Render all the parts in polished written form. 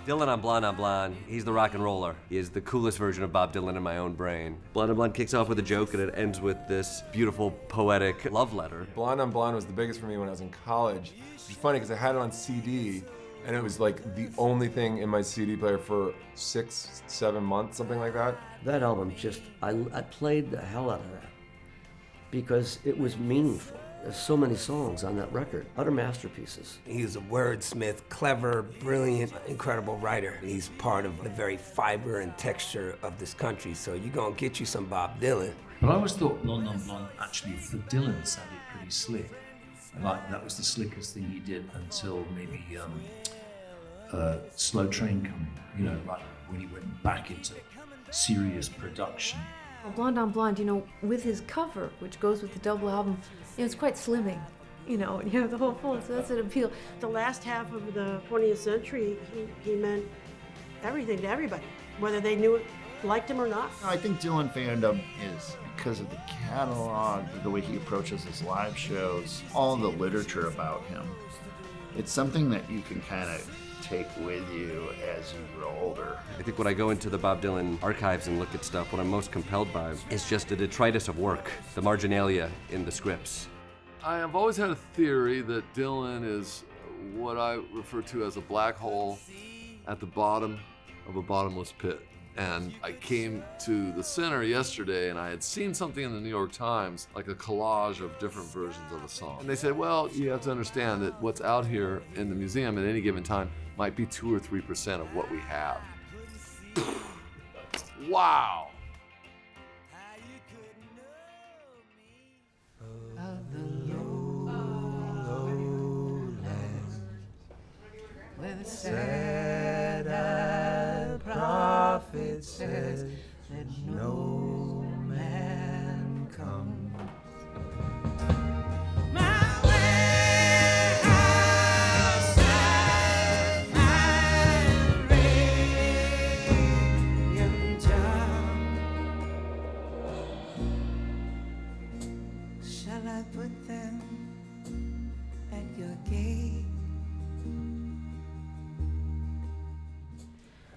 Dylan on Blonde, he's the rock and roller. He is the coolest version of Bob Dylan in my own brain. Blonde on Blonde kicks off with a joke and it ends with this beautiful, poetic love letter. Blonde on Blonde was the biggest for me when I was in college. Which is funny because I had it on CD, and it was like the only thing in my CD player for 6, 7 months, something like that. That album I played the hell out of that because it was meaningful. There's so many songs on that record, utter masterpieces. He's a wordsmith, clever, brilliant, incredible writer. He's part of the very fiber and texture of this country, so you're gonna get you some Bob Dylan. But I always thought Blonde on Blonde actually, for Dylan, sounded pretty slick. Like that was the slickest thing he did until maybe Slow Train Coming, you know, like when he went back into serious production. Blonde on Blonde, you know, with his cover, which goes with the double album, it's quite slimming, you know, and you have the whole fold, so that's an appeal. The last half of the 20th century, he meant everything to everybody, whether they knew it, liked him or not. I think Dylan fandom is because of the catalog, the way he approaches his live shows, all the literature about him. It's something that you can kind of take with you as you grow older. I think when I go into the Bob Dylan archives and look at stuff, what I'm most compelled by is just the detritus of work, the marginalia in the scripts. I have always had a theory that Dylan is what I refer to as a black hole at the bottom of a bottomless pit. And I came to the center yesterday and I had seen something in the New York Times, like a collage of different versions of a song. And they said, well, you have to understand that what's out here in the museum at any given time might be 2 or 3% of what we have. Wow. Where the sad-eyed prophet says that no man comes. Shall I put them at your gate?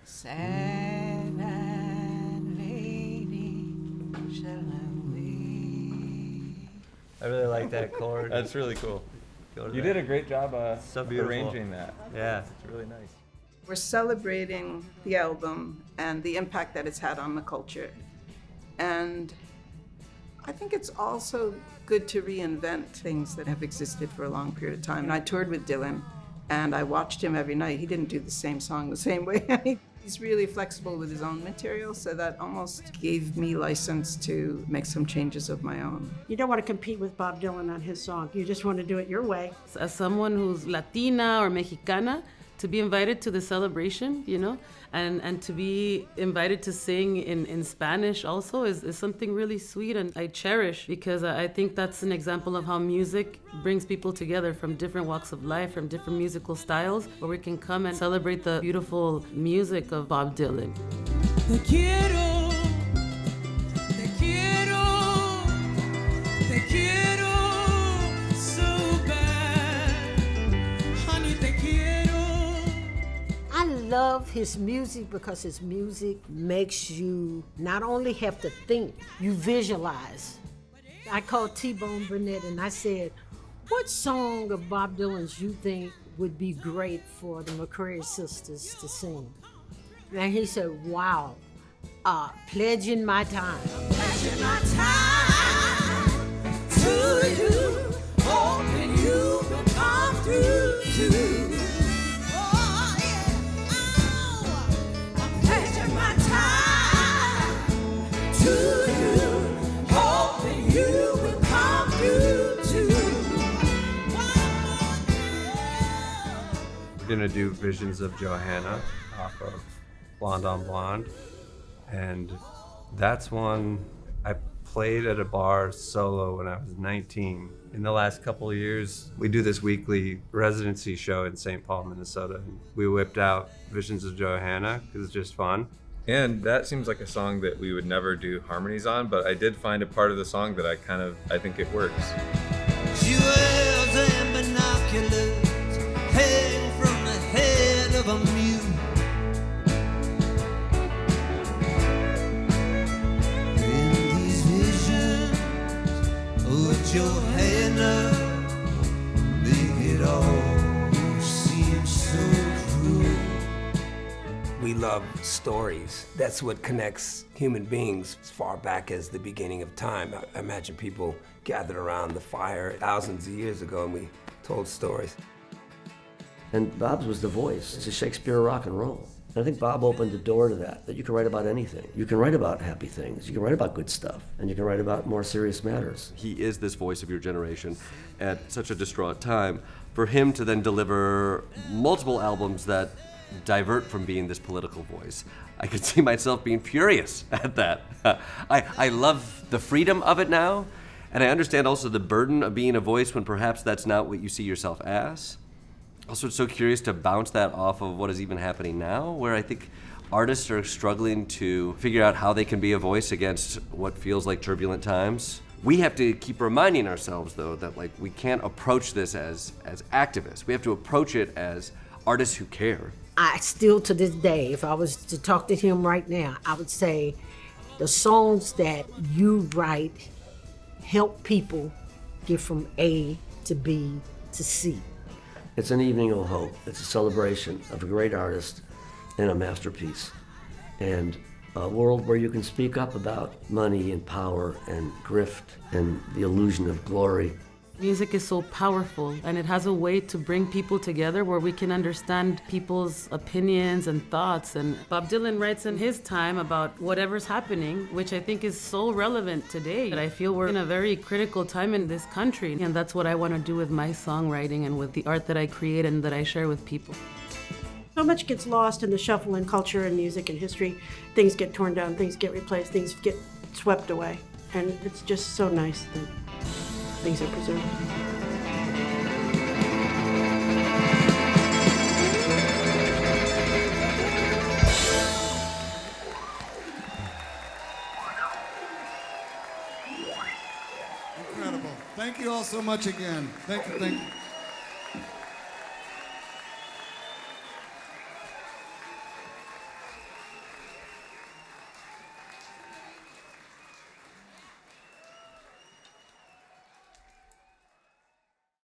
Sad-eyed lady, shall I wait? I really like that chord. That's really cool. You did a great job arranging that. Yeah. It's really nice. We're celebrating the album and the impact that it's had on the culture. And I think it's also good to reinvent things that have existed for a long period of time. And I toured with Dylan, and I watched him every night. He didn't do the same song the same way. He's really flexible with his own material, so that almost gave me license to make some changes of my own. You don't want to compete with Bob Dylan on his song. You just want to do it your way. As someone who's Latina or Mexicana, to be invited to the celebration, you know, and to be invited to sing in Spanish also is something really sweet and I cherish, because I think that's an example of how music brings people together from different walks of life, from different musical styles, where we can come and celebrate the beautiful music of Bob Dylan. Te quiero, te quiero, te quiero so bad, honey, te quiero. I love his music because his music makes you not only have to think, you visualize. I called T-Bone Burnett and I said, what song of Bob Dylan's you think would be great for the McCrary sisters to sing? And he said, wow, Pledging My Time. Pledging my time to you, hoping you will come through too. We're gonna do Visions of Johanna off of Blonde on Blonde, and that's one I played at a bar solo when I was 19. In the last couple of years, we do this weekly residency show in St. Paul, Minnesota, and we whipped out Visions of Johanna because it's just fun. And that seems like a song that we would never do harmonies on, but I did find a part of the song that I think it works. She wears them binoculars, hang from the head of a mule. Johanna, make it all seem so cruel. We love stories. That's what connects human beings as far back as the beginning of time. I imagine people gathered around the fire thousands of years ago and we told stories. And Bob's was the voice. It's a Shakespeare of rock and roll. And I think Bob opened the door to that you can write about anything. You can write about happy things, you can write about good stuff, and you can write about more serious matters. He is this voice of your generation at such a distraught time. For him to then deliver multiple albums that divert from being this political voice, I could see myself being furious at that. I love the freedom of it now, and I understand also the burden of being a voice when perhaps that's not what you see yourself as. Also, it's so curious to bounce that off of what is even happening now, where I think artists are struggling to figure out how they can be a voice against what feels like turbulent times. We have to keep reminding ourselves, though, that like we can't approach this as activists. We have to approach it as artists who care. I still, to this day, if I was to talk to him right now, I would say the songs that you write help people get from A to B to C. It's an evening of hope. It's a celebration of a great artist and a masterpiece. And a world where you can speak up about money and power and grift and the illusion of glory. Music is so powerful, and it has a way to bring people together where we can understand people's opinions and thoughts. And Bob Dylan writes in his time about whatever's happening, which I think is so relevant today. I feel we're in a very critical time in this country, and that's what I want to do with my songwriting and with the art that I create and that I share with people. So much gets lost in the shuffle in culture and music and history. Things get torn down, things get replaced, things get swept away. And it's just so nice that things are preserved. Incredible. Thank you all so much again. Thank you.